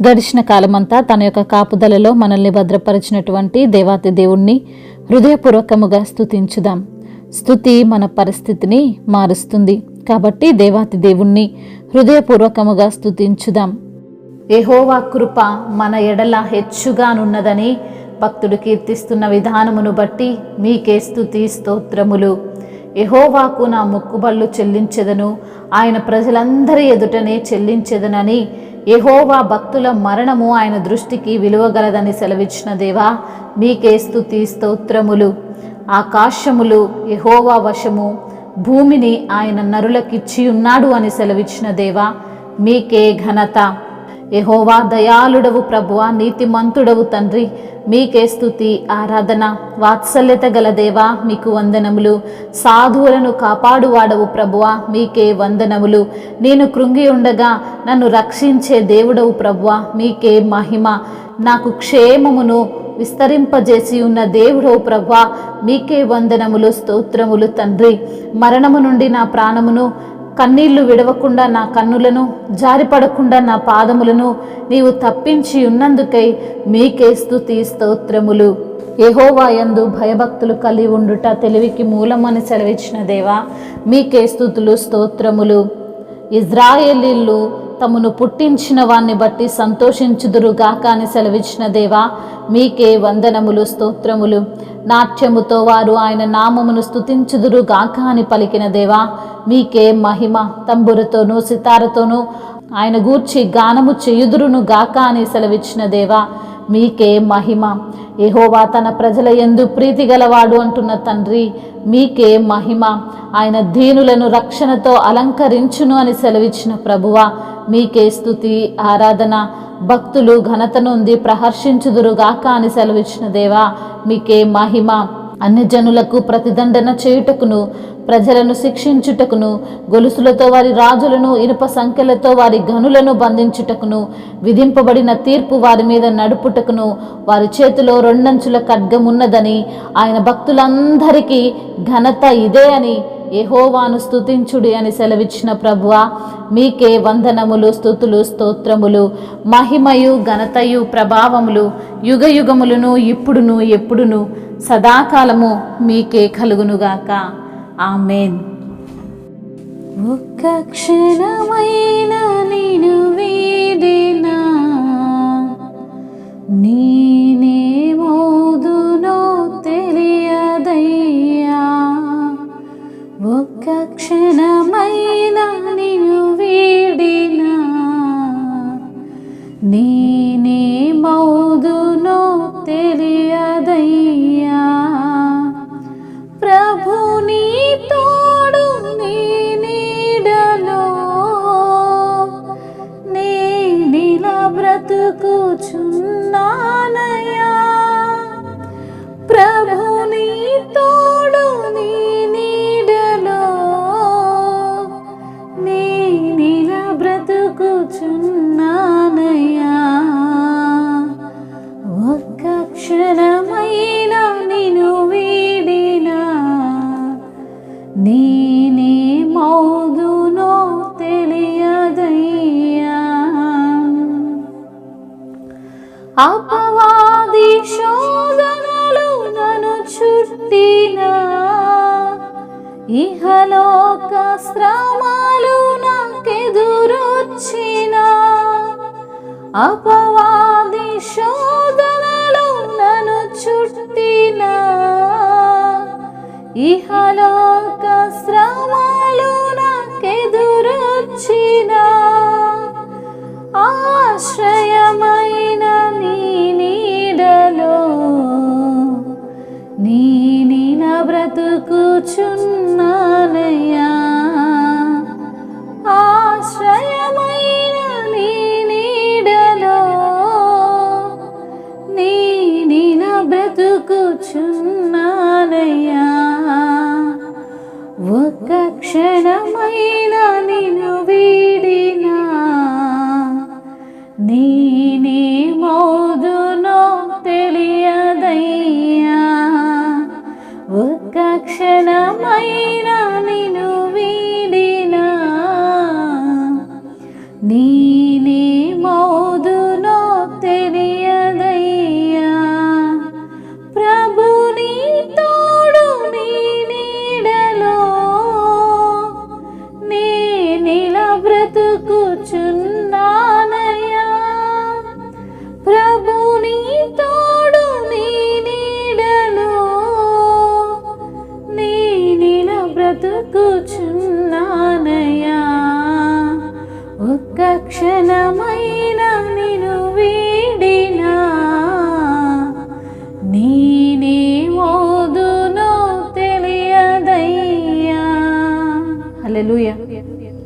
గడిచిన కాలమంతా తన యొక్క కాపుదలలో మనల్ని భద్రపరిచినటువంటి దేవాతి దేవుణ్ణి హృదయపూర్వకముగా స్తుతించుదాం. స్తుతి మన పరిస్థితిని మారుస్తుంది కాబట్టి దేవాతి దేవుణ్ణి హృదయపూర్వకముగా స్తుతించుదాం. యెహోవా కృప మన ఎడల హెచ్చుగానున్నదని భక్తుడు కీర్తిస్తున్న విధానమును బట్టి మీకే స్తుతి స్తోత్రములు. యెహోవాకు నా మొక్కుబళ్ళు చెల్లించెదను, ఆయన ప్రజలందరి ఎదుటనే చెల్లించెదనని యెహోవా భక్తుల మరణము ఆయన దృష్టికి విలువగలదని సెలవిచ్చిన దేవా మీకే స్తుతి స్తోత్రములు. ఆకాశములు యెహోవా వశము, భూమిని ఆయన నరులకిచ్చి ఉన్నాడు అని సెలవిచ్చిన దేవా మీకే ఘనత. యెహోవా దయాళుడవు ప్రభువా, నీతిమంతుడవు తండ్రి, మీకే స్తుతి ఆరాధన. వాత్సల్యత గల దేవా మీకు వందనములు. సాధువులను కాపాడువాడవు ప్రభువా మీకే వందనములు. నేను కృంగి ఉండగా నన్ను రక్షించే దేవుడవు ప్రభువా మీకే మహిమ. నాకు క్షేమమును విస్తరింపజేసి ఉన్న దేవుడవు ప్రభువా మీకే వందనములు స్తోత్రములు తండ్రి. మరణము నుండి నా ప్రాణమును, కన్నీళ్లు విడవకుండా నా కన్నులను, జారిపడకుండా నా పాదములను నీవు తప్పించి ఉన్నందుకై మీకే స్తుతి స్తోత్రములు. యెహోవా యందు భయభక్తులు కలిగి ఉండుట తెలివికి మూలమని సెలవిచ్చిన దేవా మీకే స్తుతులు స్తోత్రములు. ఇజ్రాయేలీలు తమను పుట్టించిన వాణ్ణి బట్టి సంతోషించుదురుగాక అని సెలవిచ్చిన దేవా మీకే వందనములు స్తోత్రములు. నాట్యముతో వారు ఆయన నామమును స్తుతించుదురుగాక అని పలికిన దేవా మీకే మహిమ. తంబురతోనూ సితారతోనూ ఆయన గూర్చి గానము చేయుదురును గాక అని సెలవిచ్చిన దేవా మీకే మహిమ. యెహోవా తన ప్రజల యందు ప్రీతి గలవాడు అంటున్న తండ్రి మీకే మహిమ. ఆయన దీనులను రక్షణతో అలంకరించును అని సెలవిచ్చిన ప్రభువా మీకే స్తుతి ఆరాధన. భక్తులు ఘనత నొంది ప్రహర్షించుదురుగాక అని సెలవిచ్చిన దేవా మీకే మహిమ. అన్ని జనులకు ప్రతిదండన చేయుటకును, ప్రజలను శిక్షించుటకును, గొలుసులతో వారి రాజులను, ఇనుప సంఖ్యలతో వారి గనులను బంధించుటకును, విధింపబడిన తీర్పు వారి మీద నడుపుటకును వారి చేతిలో రెండంచుల ఖడ్గమున్నదని, ఆయన భక్తులందరికీ ఘనత ఇదే అని యెహోవాను స్తుతించుడి అని సెలవిచ్చిన ప్రభువా మీకే వందనములు స్తుతులు స్తోత్రములు. మహిమయు ఘనతయు ప్రభావములు యుగయుగములను ఇప్పుడును ఎప్పుడును సదాకాలము మీకే కలుగునుగాక. ఆమేన్. ఒక్క క్షణమైన నిన్ను వీడినా నేనేమోదునో తెలియదయ్యా. ఒక్క క్షణమైన నిన్ను వీడినా నేనేమోదునో తెలియదయ్యా. ప్రభు నీ తోడు నీ నీడలో నేనిలా బ్రతుకుచున్నానయ్యా. ప్రభు నీ తోడు నీ నీడలో నేనిలా బ్రతుకుచున్నానయ్యా. ఒక్క క్షణమైన నిన్ను వీడినా నేనేమౌదునో తెలియదయ్యా. అపవాది శోధనలు నన్ను చుట్టినా, ఇహలోక శ్రమలు నాకెదురొచ్చినా, అపవాది శోధనలు నన్ను చుట్టినా, ఇహలోక శ్రమలు నాకెదురొచ్చినా, ఆశ్రయమైన నీ నీడలో నేనిలా బ్రతుకుచున్నానయ్యా. ఆశ్రయమైన నీ నీడలో నేనిలా బ్రతుకుచున్నానయ్యా. ఒక్క క్షణమైన నిన్ను వీడినా నీ